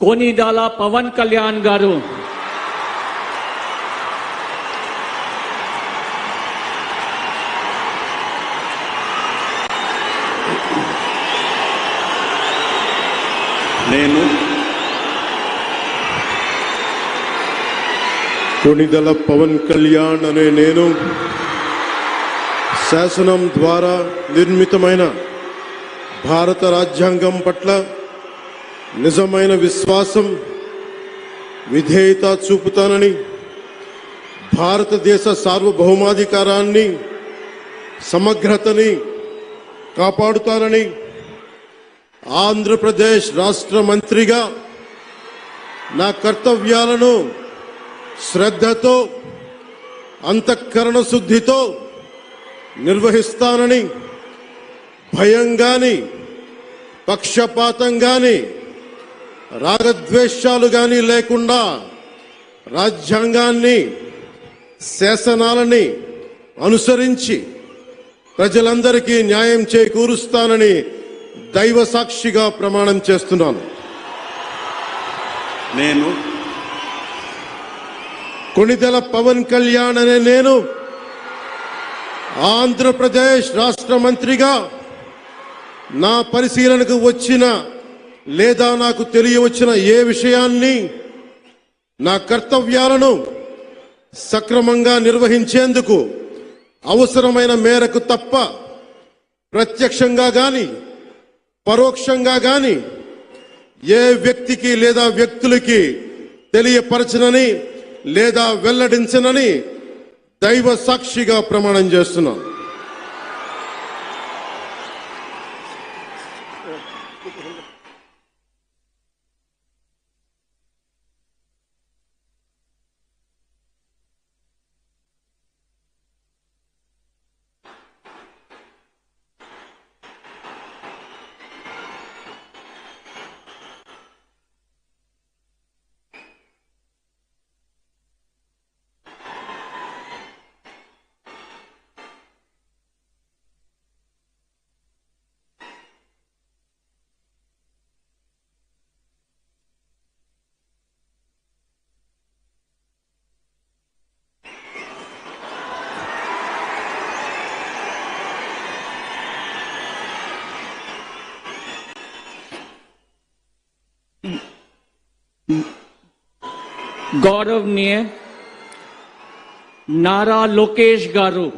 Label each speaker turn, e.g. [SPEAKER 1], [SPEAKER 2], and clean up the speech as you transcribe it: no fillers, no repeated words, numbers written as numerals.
[SPEAKER 1] कोनिदाల పవన్ కళ్యాణ్ గారు,
[SPEAKER 2] నేను
[SPEAKER 3] కొనిదల పవన్ కళ్యాణ్ అనే నేను శాసనం ద్వారా నిర్మితమైన భారత రాజ్యాంగం పట్ల నిజమైన విశ్వాసం, విధేయత చూపుతానని, భారతదేశ సార్వభౌమాధికారాన్ని, సమగ్రతని కాపాడుతానని, ఆంధ్రప్రదేశ్ రాష్ట్ర మంత్రిగా నా కర్తవ్యాలను శ్రద్ధతో, అంతఃకరణ శుద్ధితో నిర్వహిస్తానని, భయం గాని, పక్షపాతం గాని, రాగద్వేషాలు గాని లేకుండా రాజ్యాంగాన్ని, శాసనాలని అనుసరించి ప్రజలందరికీ న్యాయం చేకూరుస్తానని దైవ సాక్షిగా ప్రమాణం చేస్తున్నాను.
[SPEAKER 2] నేను
[SPEAKER 3] కొనిదెల పవన్ కళ్యాణ్ అనే నేను ఆంధ్రప్రదేశ్ రాష్ట్ర మంత్రిగా నా పరిశీలనకు వచ్చిన లేదా నాకు తెలియవచ్చిన ఏ విషయాన్ని, నా కర్తవ్యాలను సక్రమంగా నిర్వహించేందుకు అవసరమైన మేరకు తప్ప ప్రత్యక్షంగా గాని పరోక్షంగా గాని ఏ వ్యక్తికి లేదా వ్యక్తులకి తెలియపరచనని లేదా వెల్లడించనని దైవ సాక్షిగా ప్రమాణం చేస్తున్నాను.
[SPEAKER 1] गौरवनीय नारा लोकेश गारू।